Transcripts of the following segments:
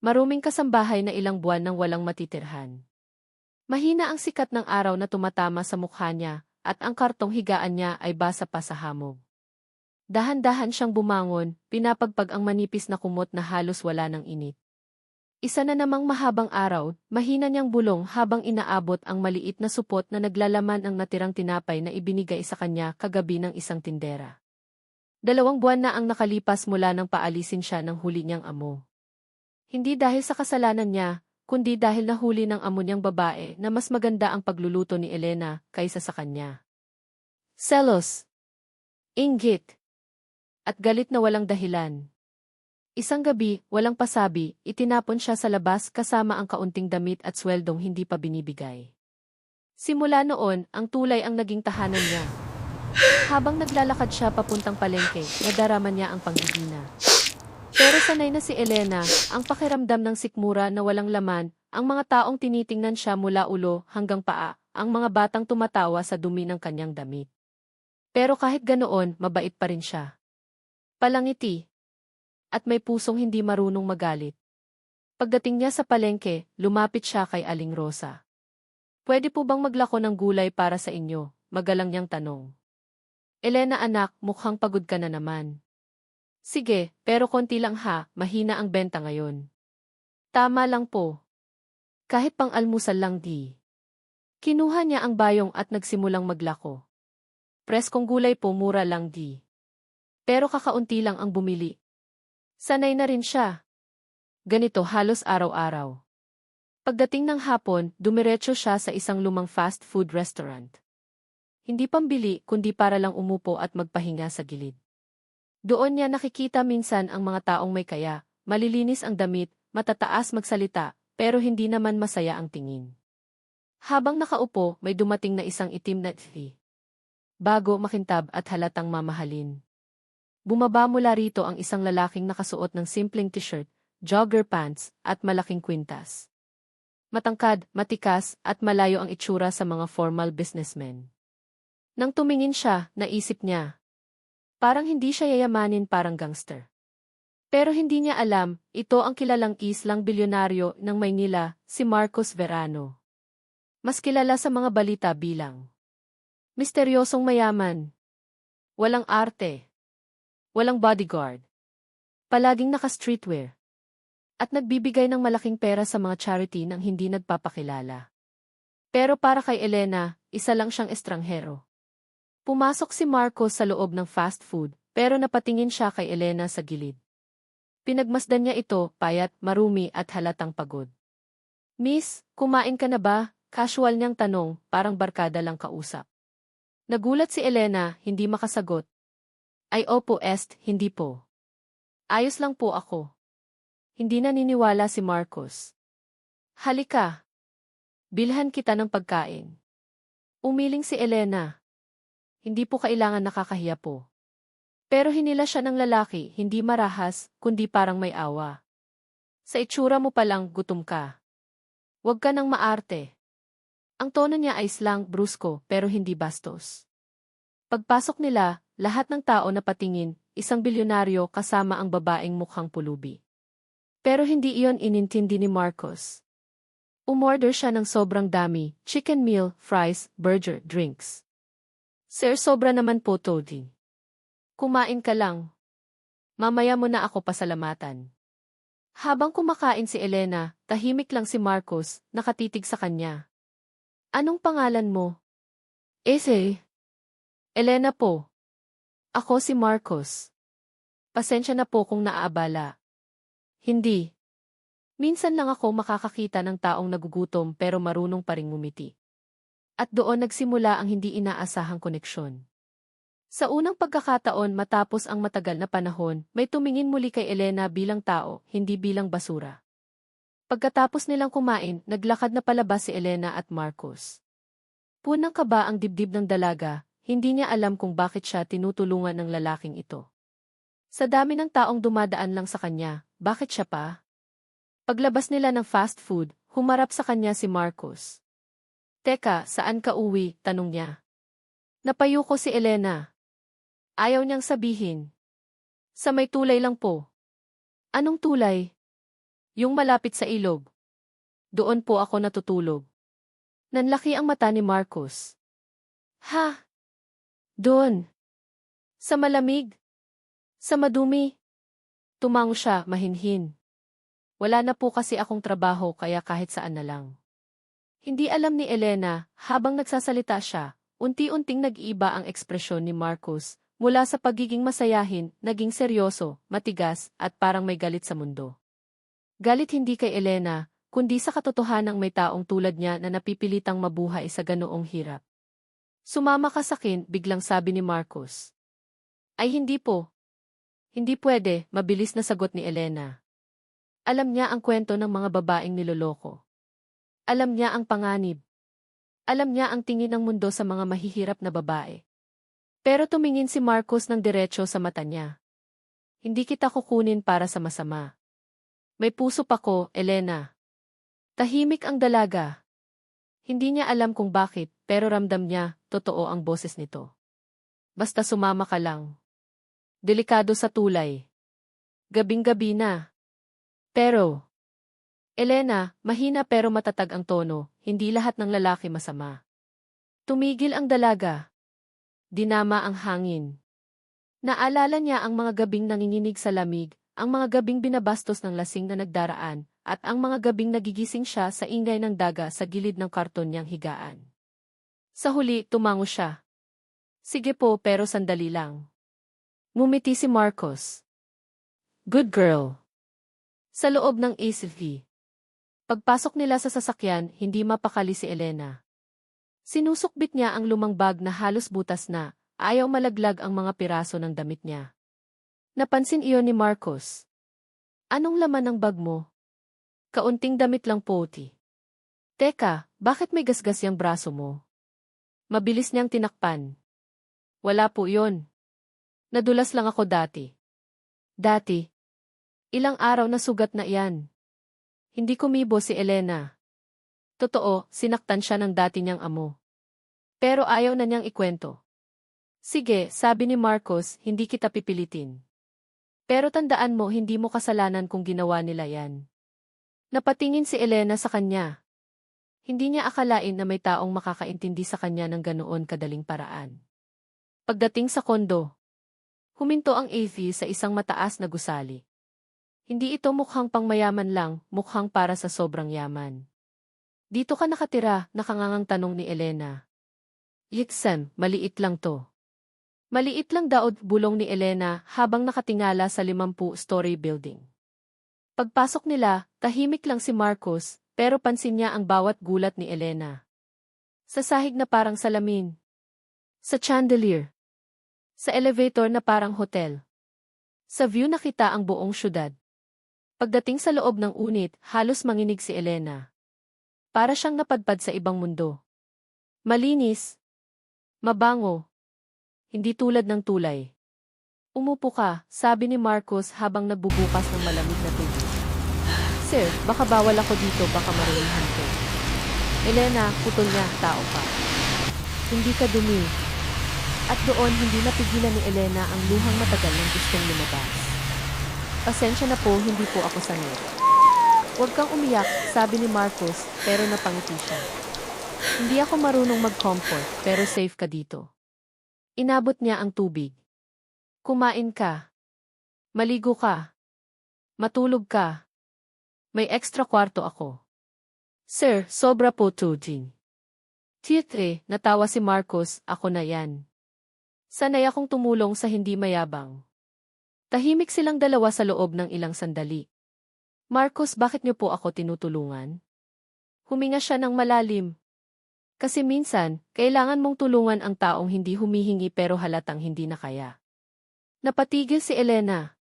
Maruming kasambahay na ilang buwan nang walang matitirhan. Mahina ang sikat ng araw na tumatama sa mukha niya, at ang kartong higaan niya ay basa pa sa hamog. Dahan-dahan siyang bumangon, pinapagpag ang manipis na kumot na halos wala ng init. Isa na namang mahabang araw, mahina niyang bulong habang inaabot ang maliit na supot na naglalaman ang natirang tinapay na ibinigay sa kanya kagabi ng isang tindera. 2 buwan na ang nakalipas mula nang paalisin siya ng huli niyang amo. Hindi dahil sa kasalanan niya, kundi dahil nahuli ng amo niyang babae na mas maganda ang pagluluto ni Elena kaysa sa kanya. Selos, inggit, at galit na walang dahilan. Isang gabi, walang pasabi, itinapon siya sa labas kasama ang kaunting damit at sweldong hindi pa binibigay. Simula noon, ang tulay ang naging tahanan niya. Habang naglalakad siya papuntang palengke, nadarama niya ang panghihina. Pero sanay na si Elena, ang pakiramdam ng sikmura na walang laman, ang mga taong tinitingnan siya mula ulo hanggang paa, ang mga batang tumatawa sa dumi ng kanyang damit. Pero kahit ganoon, mabait pa rin siya. Palangiti. At may pusong hindi marunong magalit. Pagdating niya sa palengke, lumapit siya kay Aling Rosa. Pwede po bang maglako ng gulay para sa inyo? Magalang niyang tanong. Elena anak, mukhang pagod ka na naman. Sige, pero konti lang ha, mahina ang benta ngayon. Tama lang po. Kahit pang almusal lang di. Kinuha niya ang bayong at nagsimulang maglako. Preskong gulay po mura lang di. Pero kakaunti lang ang bumili. Sanay na rin siya. Ganito halos araw-araw. Pagdating ng hapon, dumiretso siya sa isang lumang fast food restaurant. Hindi pambili kundi para lang umupo at magpahinga sa gilid. Doon niya nakikita minsan ang mga taong may kaya, malilinis ang damit, matataas magsalita, pero hindi naman masaya ang tingin. Habang nakaupo, may dumating na isang itim na tsi. Bago, makintab at halatang mamahalin. Bumaba mula rito ang isang lalaking nakasuot ng simpleng t-shirt, jogger pants, at malaking kwintas. Matangkad, matikas, at malayo ang itsura sa mga formal businessmen. Nang tumingin siya, naisip niya. Parang hindi siya yayamanin parang gangster. Pero hindi niya alam, ito ang kilalang islang bilyonaryo ng Maynila, si Marcos Verano. Mas kilala sa mga balita bilang misteryosong mayaman. Walang arte. Walang bodyguard. Palaging naka-streetwear. At nagbibigay ng malaking pera sa mga charity nang hindi nagpapakilala. Pero para kay Elena, isa lang siyang estranghero. Pumasok si Marcos sa loob ng fast food, pero napatingin siya kay Elena sa gilid. Pinagmasdan niya ito, payat, marumi at halatang pagod. Miss, kumain ka na ba? Casual niyang tanong, parang barkada lang kausap. Nagulat si Elena, hindi makasagot. Ay opo hindi po. Ayos lang po ako. Hindi naniniwala si Marcos. Halika. Bilhan kita ng pagkain. Umiling si Elena. Hindi po kailangan nakakahiya po. Pero hinila siya ng lalaki, hindi marahas, kundi parang may awa. Sa itsura mo palang gutom ka. Huwag ka nang maarte. Ang tono niya ay slang, brusko, pero hindi bastos. Pagpasok nila, lahat ng tao napatingin, isang bilyonaryo kasama ang babaeng mukhang pulubi. Pero hindi iyon inintindi ni Marcos. Umorder siya ng sobrang dami, chicken meal, fries, burger, drinks. Sir, sobra naman po Todi. Kumain ka lang. Mamaya mo na ako pasalamatan. Habang kumakain si Elena, tahimik lang si Marcos, nakatitig sa kanya. Anong pangalan mo? Ese. Elena po. Ako si Marcos. Pasensya na po kung naaabala. Hindi. Minsan lang ako makakakita ng taong nagugutom pero marunong pa ring ngumiti. At doon nagsimula ang hindi inaasahang koneksyon. Sa unang pagkakataon matapos ang matagal na panahon, may tumingin muli kay Elena bilang tao, hindi bilang basura. Pagkatapos nilang kumain, naglakad na palabas si Elena at Marcos. Punang kaba ang dibdib ng dalaga, hindi niya alam kung bakit siya tinutulungan ng lalaking ito. Sa dami ng taong dumadaan lang sa kanya, bakit siya pa? Paglabas nila ng fast food, humarap sa kanya si Marcos. Teka, saan ka uwi? Tanong niya. Napayuko si Elena. Ayaw niyang sabihin. Sa may tulay lang po. Anong tulay? Yung malapit sa ilog. Doon po ako natutulog. Nanlaki ang mata ni Marcos. Ha? Doon. Sa malamig. Sa madumi. Tumango siya, mahinhin. Wala na po kasi akong trabaho kaya kahit saan na lang. Hindi alam ni Elena, habang nagsasalita siya, unti-unting nag-iiba ang ekspresyon ni Marcos, mula sa pagiging masayahin, naging seryoso, matigas, at parang may galit sa mundo. Galit hindi kay Elena, kundi sa katotohanang may taong tulad niya na napipilitang mabuhay sa ganoong hirap. Sumama ka sa akin, biglang sabi ni Marcos. Ay hindi po. Hindi pwede, mabilis na sagot ni Elena. Alam niya ang kwento ng mga babaeng niloloko. Alam niya ang panganib. Alam niya ang tingin ng mundo sa mga mahihirap na babae. Pero tumingin si Marcos ng diretso sa mata niya. Hindi kita kukunin para sa masama. May puso pa ko, Elena. Tahimik ang dalaga. Hindi niya alam kung bakit, pero ramdam niya, totoo ang boses nito. Basta sumama ka lang. Delikado sa tulay. Gabing-gabi na. Pero, Elena, mahina pero matatag ang tono, hindi lahat ng lalaki masama. Tumigil ang dalaga. Dinama ang hangin. Naalala niya ang mga gabing nanginginig sa lamig, ang mga gabing binabastos ng lasing na nagdaraan, at ang mga gabing nagigising siya sa ingay ng daga sa gilid ng karton niyang higaan. Sa huli, tumango siya. Sige po pero sandali lang. Ngumiti si Marcos. Good girl. Sa loob ng SUV. Pagpasok nila sa sasakyan, hindi mapakali si Elena. Sinusukbit niya ang lumang bag na halos butas na, ayaw malaglag ang mga piraso ng damit niya. Napansin iyon ni Marcos. Anong laman ng bag mo? Kaunting damit lang po, ti. Teka, bakit may gasgas yung braso mo? Mabilis niyang tinakpan. Wala po yon. Nadulas lang ako dati. Dati? Ilang araw na sugat na iyan. Hindi kumibo si Elena. Totoo, sinaktan siya ng dati niyang amo. Pero ayaw na niyang ikwento. Sige, sabi ni Marcos, hindi kita pipilitin. Pero tandaan mo, hindi mo kasalanan kung ginawa nila yan. Napatingin si Elena sa kanya. Hindi niya akalain na may taong makakaintindi sa kanya ng ganoon kadaling paraan. Pagdating sa kondo, huminto ang AV sa isang mataas na gusali. Hindi ito mukhang pangmayaman lang, mukhang para sa sobrang yaman. Dito ka nakatira, nakangangang tanong ni Elena. Yiksan, maliit lang to. Maliit lang daw, bulong ni Elena habang nakatingala sa 50-story building. Pagpasok nila, tahimik lang si Marcos, pero pansin niya ang bawat gulat ni Elena. Sa sahig na parang salamin. Sa chandelier. Sa elevator na parang hotel. Sa view nakita ang buong syudad. Pagdating sa loob ng unit, halos manginig si Elena. Para siyang napadpad sa ibang mundo. Malinis. Mabango. Hindi tulad ng tulay. Umupo ka, sabi ni Marcos habang nagbubukas ng malamig na tubig. Sir, baka bawal ako dito, baka marilihan ko. Elena, putol niya, tao ka. Hindi ka dumi. At doon hindi napigilan ni Elena ang luhang matagal ng gustong lumabas. Pasensya na po, hindi po ako sanay. Huwag kang umiyak, sabi ni Marcos, pero napangiti siya. Hindi ako marunong mag-comfort, pero safe ka dito. Inabot niya ang tubig. Kumain ka. Maligo ka. Matulog ka. May extra kwarto ako. Sir, sobra po tuding. Tietre, natawa si Marcos, ako na yan. Sanay akong tumulong sa hindi mayabang. Tahimik silang dalawa sa loob ng ilang sandali. Marcos, bakit niyo po ako tinutulungan? Huminga siya ng malalim. Kasi minsan, kailangan mong tulungan ang taong hindi humihingi pero halatang hindi na kaya. Napatigil si Elena.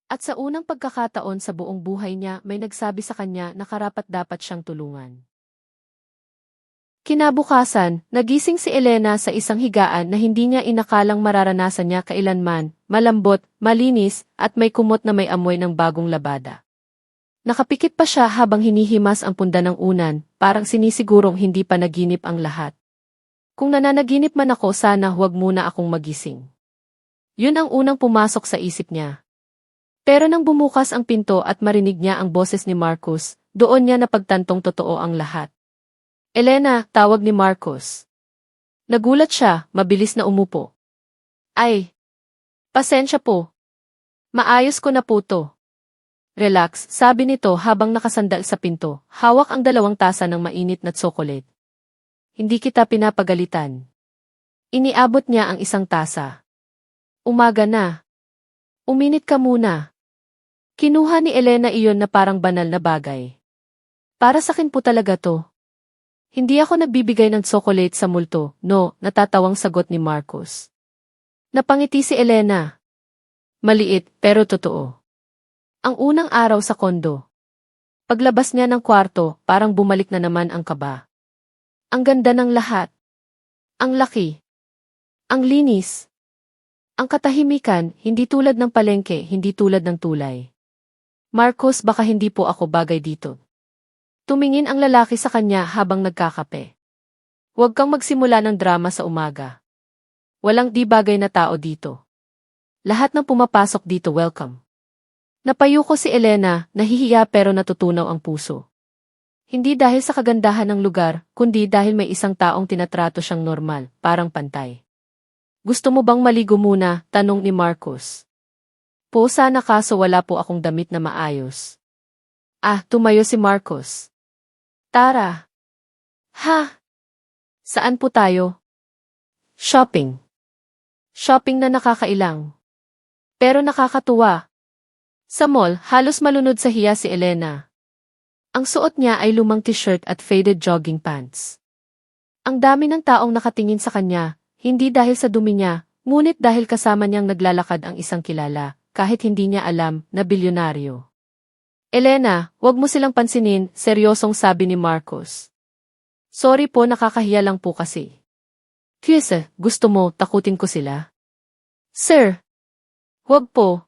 At sa unang pagkakataon sa buong buhay niya may nagsabi sa kanya na karapat-dapat siyang tulungan. Kinabukasan, nagising si Elena sa isang higaan na hindi niya inakalang mararanasan niya kailanman, malambot, malinis, at may kumot na may amoy ng bagong labada. Nakapikit pa siya habang hinihimas ang punda ng unan, parang sinisigurong hindi pa naginip ang lahat. Kung nananaginip man ako, sana huwag muna akong magising. Yun ang unang pumasok sa isip niya. Pero nang bumukas ang pinto at marinig niya ang boses ni Marcus, doon niya napagtantong totoo ang lahat. Elena, tawag ni Marcus. Nagulat siya, mabilis na umupo. Ay, pasensya po. Maayos ko na po to. Relax, sabi nito habang nakasandal sa pinto, hawak ang 2 tasa ng mainit na tsokolate. Hindi kita pinapagalitan. Iniabot niya ang 1 tasa. Umaga na. Uminit ka muna. Kinuha ni Elena iyon na parang banal na bagay. Para sakin po talaga to. Hindi ako nagbibigay ng tsokolate sa multo, no, natatawang sagot ni Marcus. Napangiti si Elena. Maliit, pero totoo. Ang unang araw sa kondo. Paglabas niya ng kwarto, parang bumalik na naman ang kaba. Ang ganda ng lahat. Ang laki. Ang linis. Ang katahimikan, hindi tulad ng palengke, hindi tulad ng tulay. Marcos, baka hindi po ako bagay dito. Tumingin ang lalaki sa kanya habang nagkakape. Huwag kang magsimula ng drama sa umaga. Walang di bagay na tao dito. Lahat ng pumapasok dito welcome. Napayuko si Elena, nahihiya pero natutunaw ang puso. Hindi dahil sa kagandahan ng lugar, kundi dahil may isang taong tinatrato siyang normal, parang pantay. Gusto mo bang maligo muna? Tanong ni Marcus. Po sana kaso wala po akong damit na maayos. Tumayo si Marcus. Tara. Ha? Saan po tayo? Shopping. Shopping na nakakailang. Pero nakakatuwa. Sa mall, halos malunod sa hiya si Elena. Ang suot niya ay lumang t-shirt at faded jogging pants. Ang dami ng taong nakatingin sa kanya, hindi dahil sa dumi niya, ngunit dahil kasama niyang naglalakad ang isang kilala, kahit hindi niya alam na bilyonaryo. Elena, wag mo silang pansinin, seryosong sabi ni Marcos. Sorry po, nakakahiya lang po kasi. Kiyesa, gusto mo, takutin ko sila? Sir, wag po.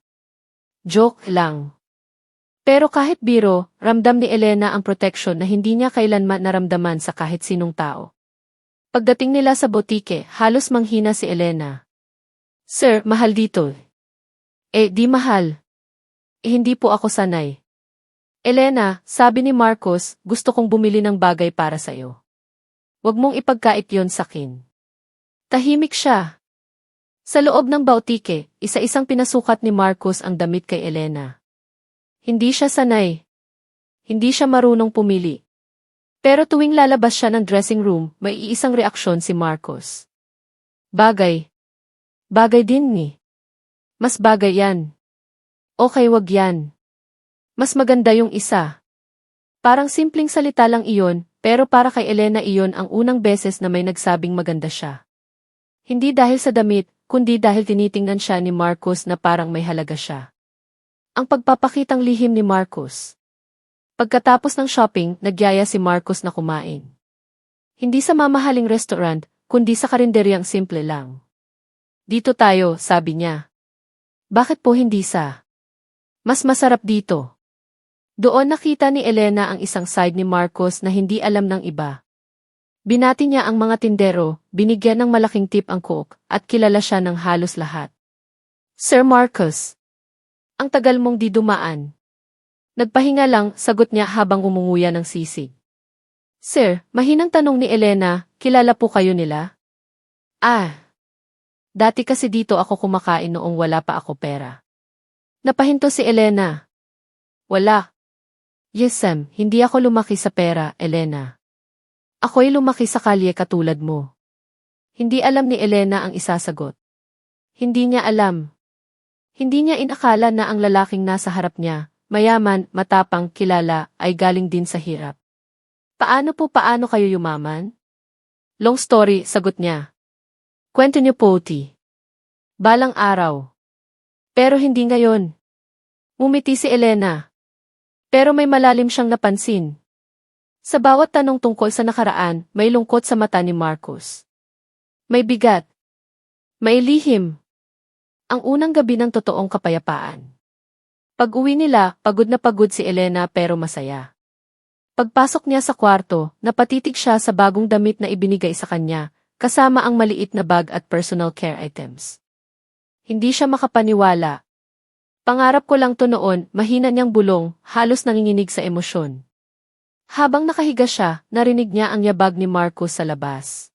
Joke lang. Pero kahit biro, ramdam ni Elena ang proteksyon na hindi niya kailanman naramdaman sa kahit sinong tao. Pagdating nila sa botike, halos manghina si Elena. Sir, mahal dito. Di mahal. Hindi po ako sanay. Elena, sabi ni Marcos, gusto kong bumili ng bagay para sa'yo. Huwag mong ipagkait yon sakin. Tahimik siya. Sa loob ng botike, isa-isang pinasukat ni Marcos ang damit kay Elena. Hindi siya sanay. Hindi siya marunong pumili. Pero tuwing lalabas siya ng dressing room, may iisang reaksyon si Marcos. Bagay. Bagay din ni. Mas bagay yan. Okay, wag yan. Mas maganda yung isa. Parang simpleng salita lang iyon, pero para kay Elena iyon ang unang beses na may nagsabing maganda siya. Hindi dahil sa damit, kundi dahil tinitingnan siya ni Marcos na parang may halaga siya. Ang pagpapakitang lihim ni Marcos. Pagkatapos ng shopping, nagyaya si Marcos na kumain. Hindi sa mamahaling restaurant, kundi sa karinderyang simple lang. Dito tayo, sabi niya. Bakit po hindi sa? Mas masarap dito. Doon nakita ni Elena ang isang side ni Marcos na hindi alam ng iba. Binati niya ang mga tindero, binigyan ng malaking tip ang cook, at kilala siya ng halos lahat. Sir Marcos. Ang tagal mong di dumaan. Nagpahinga lang, sagot niya habang umunguya ng sisig. Sir, mahinang tanong ni Elena, kilala po kayo nila? Dati kasi dito ako kumakain noong wala pa ako pera. Napahinto si Elena. Wala. Yes, Sam, hindi ako lumaki sa pera, Elena. Ako'y lumaki sa kalye katulad mo. Hindi alam ni Elena ang isasagot. Hindi niya alam. Hindi niya inakala na ang lalaking nasa harap niya, mayaman, matapang, kilala, ay galing din sa hirap. Paano kayo yumaman? Long story, sagot niya. Kwento niyo po, T. Balang araw. Pero hindi ngayon. Ngumiti si Elena. Pero may malalim siyang napansin. Sa bawat tanong tungkol sa nakaraan, may lungkot sa mata ni Marcos. May bigat. May lihim. Ang unang gabi ng totoong kapayapaan. Pag-uwi nila, pagod na pagod si Elena pero masaya. Pagpasok niya sa kwarto, napatitig siya sa bagong damit na ibinigay sa kanya, kasama ang maliit na bag at personal care items. Hindi siya makapaniwala. Pangarap ko lang to noon, mahina niyang bulong, halos nanginginig sa emosyon. Habang nakahiga siya, narinig niya ang yabag ni Marcos sa labas.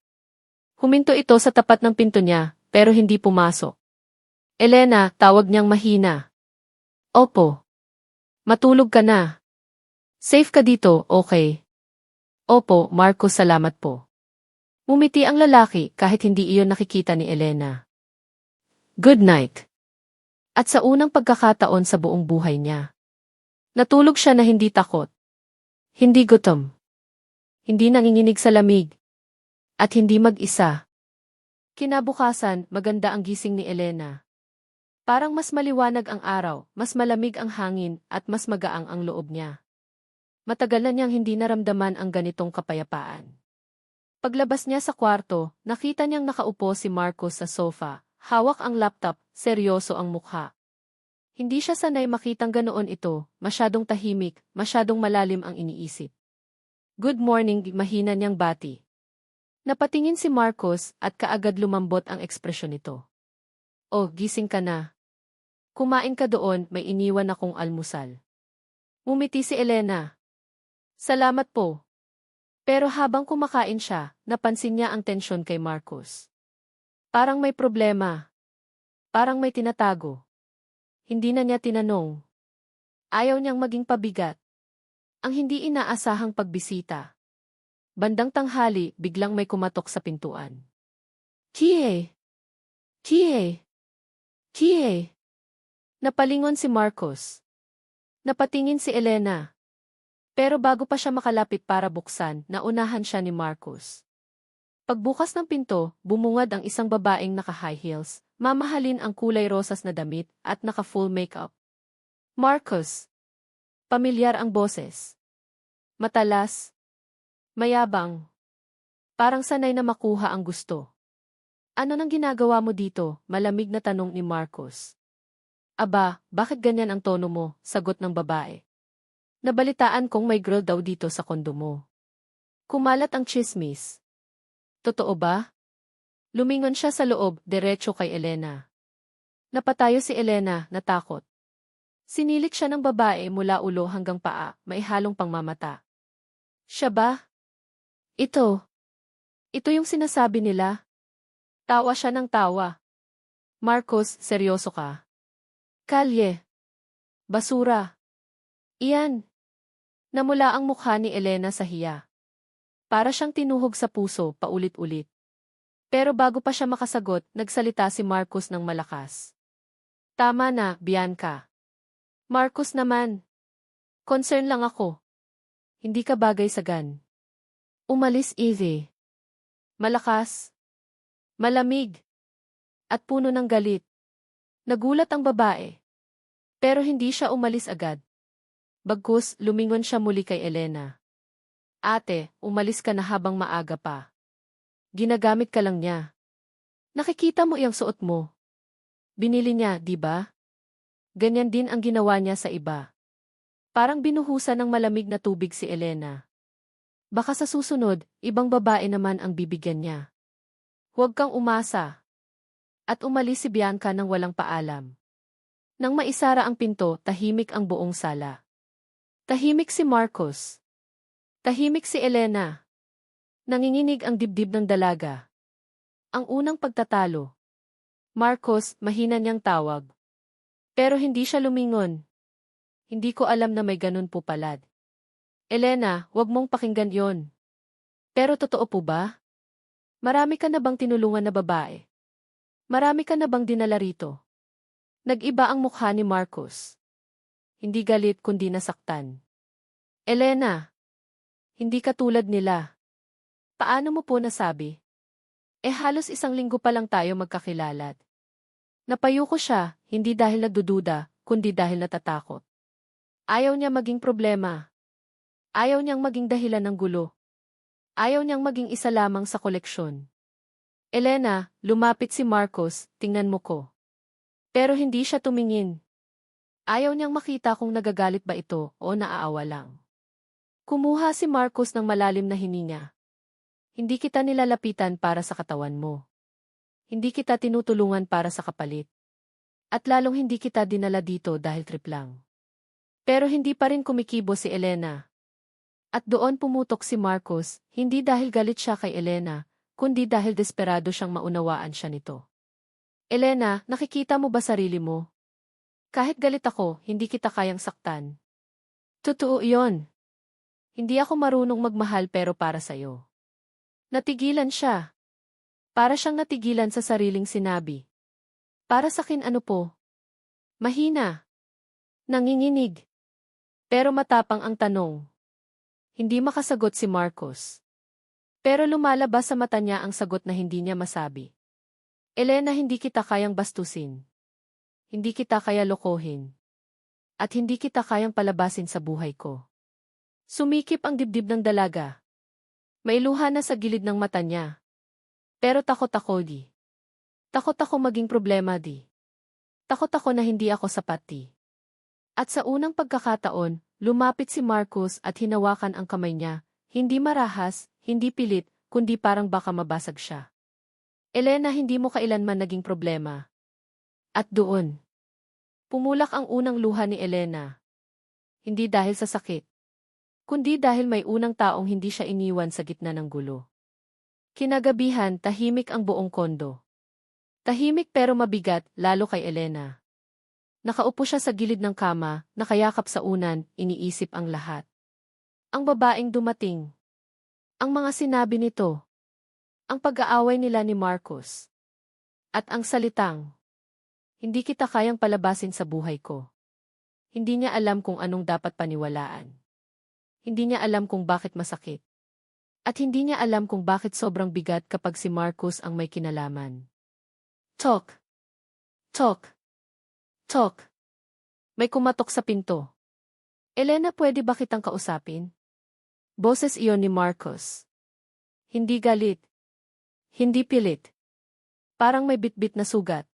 Huminto ito sa tapat ng pinto niya, pero hindi pumasok. Elena, tawag niyang mahina. Opo. Matulog ka na. Safe ka dito, okay? Opo, Marcos, salamat po. Ngumiti ang lalaki kahit hindi iyon nakikita ni Elena. Good night. At sa unang pagkakataon sa buong buhay niya, natulog siya na hindi takot, hindi gutom, hindi nanginginig sa lamig, at hindi mag-isa. Kinabukasan, maganda ang gising ni Elena. Parang mas maliwanag ang araw, mas malamig ang hangin, at mas magaang ang loob niya. Matagal na niyang hindi naramdaman ang ganitong kapayapaan. Paglabas niya sa kwarto, nakita niyang nakaupo si Marcos sa sofa, hawak ang laptop, seryoso ang mukha. Hindi siya sanay makitang ganoon ito, masyadong tahimik, masyadong malalim ang iniisip. Good morning, mahina niyang bati. Napatingin si Marcos at kaagad lumambot ang ekspresyon nito. Oh, gising ka na. Kumain ka doon, may iniwan akong almusal. Ngumiti si Elena. Salamat po. Pero habang kumakain siya, napansin niya ang tensyon kay Marcos. Parang may problema. Parang may tinatago. Hindi na niya tinanong. Ayaw niyang maging pabigat. Ang hindi inaasahang pagbisita. Bandang tanghali, biglang may kumatok sa pintuan. Kie! Kie! Kie! Napalingon si Marcos. Napatingin si Elena. Pero bago pa siya makalapit para buksan, naunahan siya ni Marcos. Pagbukas ng pinto, bumungad ang isang babaeng naka-high heels, mamahalin ang kulay rosas na damit, at naka-full makeup. Marcos. Pamilyar ang boses. Matalas. Mayabang. Parang sanay na makuha ang gusto. Ano nang ginagawa mo dito? Malamig na tanong ni Marcos. Aba, bakit ganyan ang tono mo? Sagot ng babae. Nabalitaan kong may girl daw dito sa kondo mo. Kumalat ang chismis. Totoo ba? Lumingon siya sa loob, diretso kay Elena. Napatayo si Elena, natakot. Sinilik siya ng babae mula ulo hanggang paa, may halong pangmamata. Siya ba? Ito. Ito yung sinasabi nila. Tawa siya ng tawa. Marcos, seryoso ka? Kalye. Basura. Iyan. Namula ang mukha ni Elena sa hiya. Para siyang tinuhog sa puso, paulit-ulit. Pero bago pa siya makasagot, nagsalita si Marcos ng malakas. Tama na, Bianca. Marcos naman. Concern lang ako. Hindi ka bagay sa gan. Umalis easy. Malakas. Malamig. At puno ng galit. Nagulat ang babae. Pero hindi siya umalis agad. Bagkus, lumingon siya muli kay Elena. Ate, umalis ka na habang maaga pa. Ginagamit ka lang niya. Nakikita mo iyang suot mo. Binili niya, di ba? Ganyan din ang ginawa niya sa iba. Parang binuhusan ng malamig na tubig si Elena. Baka sa susunod, ibang babae naman ang bibigyan niya. Huwag kang umasa. At umalis si Bianca nang walang paalam. Nang maisara ang pinto, tahimik ang buong sala. Tahimik si Marcos. Tahimik si Elena. Nanginginig ang dibdib ng dalaga. Ang unang pagtatalo. Marcos, mahina niyang tawag. Pero hindi siya lumingon. Hindi ko alam na may ganun po palad. Elena, wag mong pakinggan yon. Pero totoo po ba? Marami ka na bang tinulungan na babae? Marami ka na bang dinala rito? Nag-iba ang mukha ni Marcos. Hindi galit kundi nasaktan. Elena, hindi ka tulad nila. Paano mo po nasabi? Halos 1 linggo pa lang tayo magkakilalat. Napayo ko siya, hindi dahil nagdududa, kundi dahil natatakot. Ayaw niya maging problema. Ayaw niyang maging dahilan ng gulo. Ayaw niyang maging isa lamang sa koleksyon. Elena, lumapit si Marcos, tingnan mo ko. Pero hindi siya tumingin. Ayaw niyang makita kung nagagalit ba ito o naaawa lang. Kumuha si Marcos ng malalim na hininga. Hindi kita nilalapitan para sa katawan mo. Hindi kita tinutulungan para sa kapalit. At lalong hindi kita dinala dito dahil trip lang. Pero hindi pa rin kumikibo si Elena. At doon pumutok si Marcos, hindi dahil galit siya kay Elena, kundi dahil desperado siyang maunawaan siya nito. Elena, nakikita mo ba sarili mo? Kahit galit ako, hindi kita kayang saktan. Totoo yon. Hindi ako marunong magmahal pero para sa'yo. Natigilan siya. Para siyang natigilan sa sariling sinabi. Para sakin ano po? Mahina. Nanginginig. Pero matapang ang tanong. Hindi makasagot si Marcos. Pero lumalabas sa mata niya ang sagot na hindi niya masabi. Elena, hindi kita kayang bastusin. Hindi kita kaya lokohin. At hindi kita kayang palabasin sa buhay ko. Sumikip ang dibdib ng dalaga. May luha na sa gilid ng mata niya. Pero takot ako di. Takot ako maging problema di. Takot ako na hindi ako sapat di. At sa unang pagkakataon, lumapit si Marcos at hinawakan ang kamay niya, hindi marahas, hindi pilit, kundi parang baka mabasag siya. Elena, hindi mo kailanman naging problema. At doon, pumulak ang unang luha ni Elena. Hindi dahil sa sakit, kundi dahil may unang taong hindi siya iniwan sa gitna ng gulo. Kinagabihan, tahimik ang buong kondo. Tahimik pero mabigat, lalo kay Elena. Nakaupo siya sa gilid ng kama, nakayakap sa unan, iniisip ang lahat. Ang babaeng dumating. Ang mga sinabi nito. Ang pag-aaway nila ni Marcos. At ang salitang, hindi kita kayang palabasin sa buhay ko. Hindi niya alam kung anong dapat paniwalaan. Hindi niya alam kung bakit masakit. At hindi niya alam kung bakit sobrang bigat kapag si Marcos ang may kinalaman. Talk. Talk. Talk. May kumatok sa pinto. Elena, pwede ba kitang kausapin? Boses iyon ni Marcos. Hindi galit. Hindi pilit. Parang may bitbit na sugat.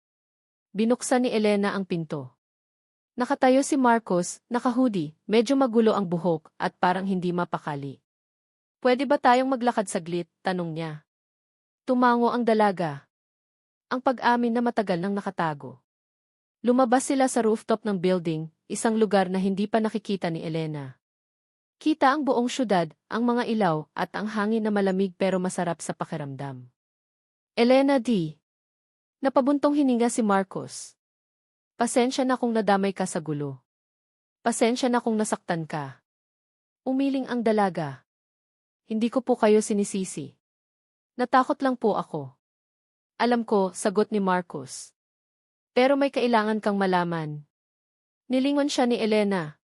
Binuksan ni Elena ang pinto. Nakatayo si Marcos, naka-hoodie, medyo magulo ang buhok at parang hindi mapakali. Pwede ba tayong maglakad saglit? Tanong niya. Tumango ang dalaga. Ang pag-amin na matagal nang nakatago. Lumabas sila sa rooftop ng building, isang lugar na hindi pa nakikita ni Elena. Kita ang buong syudad, ang mga ilaw, at ang hangin na malamig pero masarap sa pakiramdam. Elena D. Napabuntong hininga si Marcos. Pasensya na kung nadamay ka sa gulo. Pasensya na kung nasaktan ka. Umiling ang dalaga. Hindi ko po kayo sinisisi. Natakot lang po ako. Alam ko, sagot ni Marcos. Pero may kailangan kang malaman. Nilingon siya ni Elena.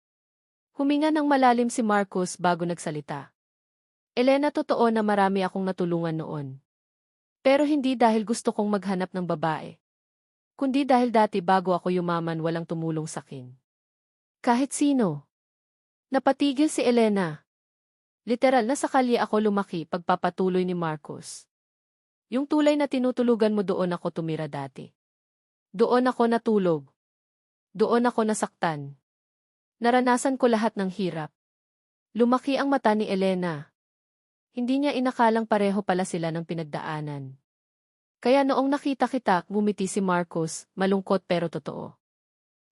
Huminga ng malalim si Marcos bago nagsalita. Elena, totoo na marami akong natulungan noon. Pero hindi dahil gusto kong maghanap ng babae. Kundi dahil dati bago ako yumaman walang tumulong sakin. Kahit sino. Napatigil si Elena. Literal na sa kalye ako lumaki pagpapatuloy ni Marcos. Yung tulay na tinutulugan mo doon ako tumira dati. Doon ako natulog. Doon ako nasaktan. Naranasan ko lahat ng hirap. Lumaki ang mata ni Elena. Hindi niya inakalang pareho pala sila ng pinagdaanan. Kaya noong nakita kita, ngumiti si Marcos, malungkot pero totoo.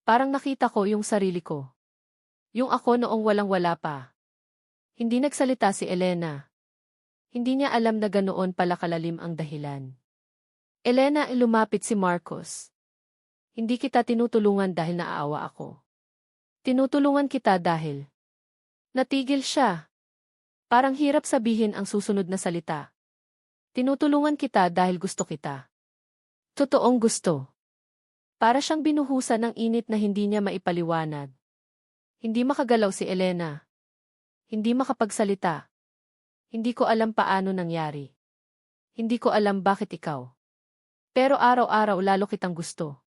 Parang nakita ko yung sarili ko. Yung ako noong walang-wala pa. Hindi nagsalita si Elena. Hindi niya alam na ganoon pala kalalim ang dahilan. Elena, lumapit si Marcos. Hindi kita tinutulungan dahil naaawa ako. Tinutulungan kita dahil natigil siya. Parang hirap sabihin ang susunod na salita. Tinutulungan kita dahil gusto kita. Totoong gusto. Para siyang binuhusan ng init na hindi niya maipaliwanag. Hindi makagalaw si Elena. Hindi makapagsalita. Hindi ko alam paano nangyari. Hindi ko alam bakit ikaw. Pero araw-araw lalo kitang gusto.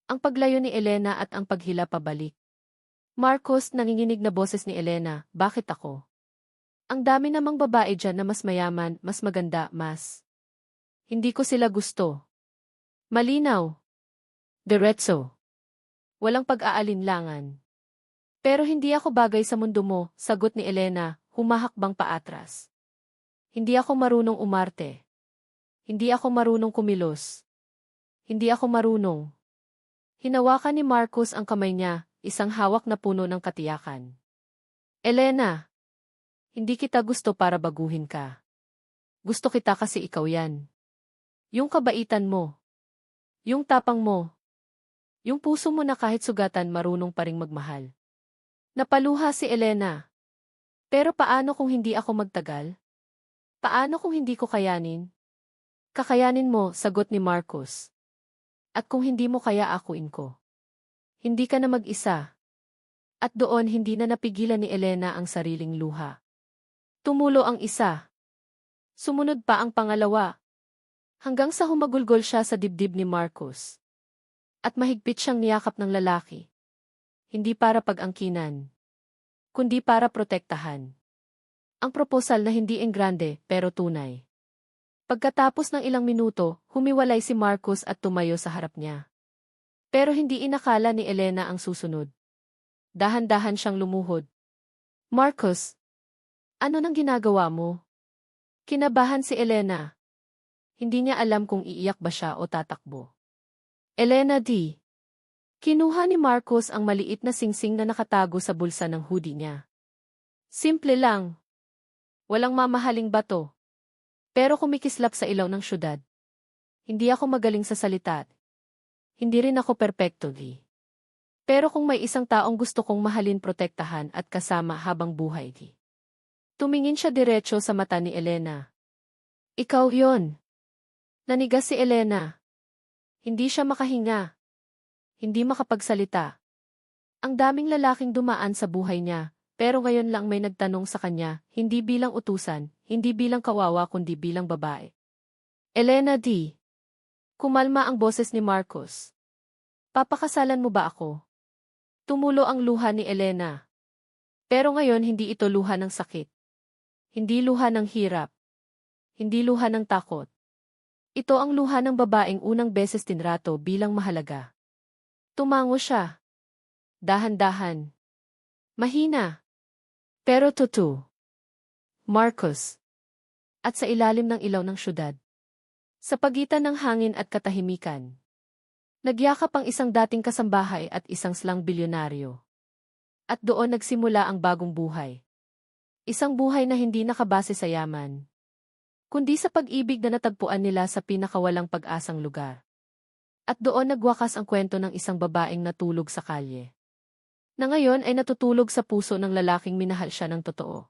Ang paglayo ni Elena at ang paghila pabalik. Marcos, nanginginig na boses ni Elena, bakit ako? Ang dami namang babae dyan na mas mayaman, mas maganda, mas. Hindi ko sila gusto. Malinaw. Diretso. Walang pag-aalinlangan. Pero hindi ako bagay sa mundo mo, sagot ni Elena, humahakbang paatras. Hindi ako marunong umarte. Hindi ako marunong kumilos. Hindi ako marunong. Hinawakan ni Marcus ang kamay niya, isang hawak na puno ng katiyakan. Elena, hindi kita gusto para baguhin ka. Gusto kita kasi ikaw yan. Yung kabaitan mo. Yung tapang mo. Yung puso mo na kahit sugatan marunong pa ring magmahal. Napaluha si Elena. Pero paano kung hindi ako magtagal? Paano kung hindi ko kayanin? Kakayanin mo, sagot ni Marcus. At kung hindi mo kaya akuin ko. Hindi ka na mag-isa. At doon hindi na napigilan ni Elena ang sariling luha. Tumulo ang isa. Sumunod pa ang pangalawa. Hanggang sa humagulgol siya sa dibdib ni Marcus. At mahigpit siyang niyakap ng lalaki. Hindi para pag-angkinan. Kundi para protektahan. Ang proposal na hindi enggrande pero tunay. Pagkatapos ng ilang minuto, humiwalay si Marcus at tumayo sa harap niya. Pero hindi inakala ni Elena ang susunod. Dahan-dahan siyang lumuhod. Marcus, ano nang ginagawa mo? Kinabahan si Elena. Hindi niya alam kung iiyak ba siya o tatakbo. Elena D. Kinuha ni Marcus ang maliit na singsing na nakatago sa bulsa ng hoodie niya. Simple lang. Walang mamahaling bato. Pero kumikislap sa ilaw ng syudad. Hindi ako magaling sa salita. Hindi rin ako perpekto, Lee. Pero kung may isang taong gusto kong mahalin, protektahan at kasama habang buhay, Lee. Tumingin siya diretso sa mata ni Elena. Ikaw yon. Nanigas si Elena. Hindi siya makahinga. Hindi makapagsalita. Ang daming lalaking dumaan sa buhay niya, pero ngayon lang may nagtanong sa kanya, hindi bilang utusan, hindi bilang kawawa kundi bilang babae. Elena D. Kumalma ang boses ni Marcus. Papakasalan mo ba ako? Tumulo ang luha ni Elena. Pero ngayon hindi ito luha ng sakit. Hindi luha ng hirap. Hindi luha ng takot. Ito ang luha ng babaeng unang beses tinrato bilang mahalaga. Tumango siya. Dahan-dahan. Mahina. Pero totoo. Marcus. At sa ilalim ng ilaw ng syudad. Sa pagitan ng hangin at katahimikan. Nagyakap ang isang dating kasambahay at isang slang bilyonaryo. At doon nagsimula ang bagong buhay. Isang buhay na hindi nakabase sa yaman. Kundi sa pag-ibig na natagpuan nila sa pinakawalang pag-asang lugar. At doon nagwakas ang kwento ng isang babaeng natulog sa kalye. Na ngayon ay natutulog sa puso ng lalaking minahal siya ng totoo.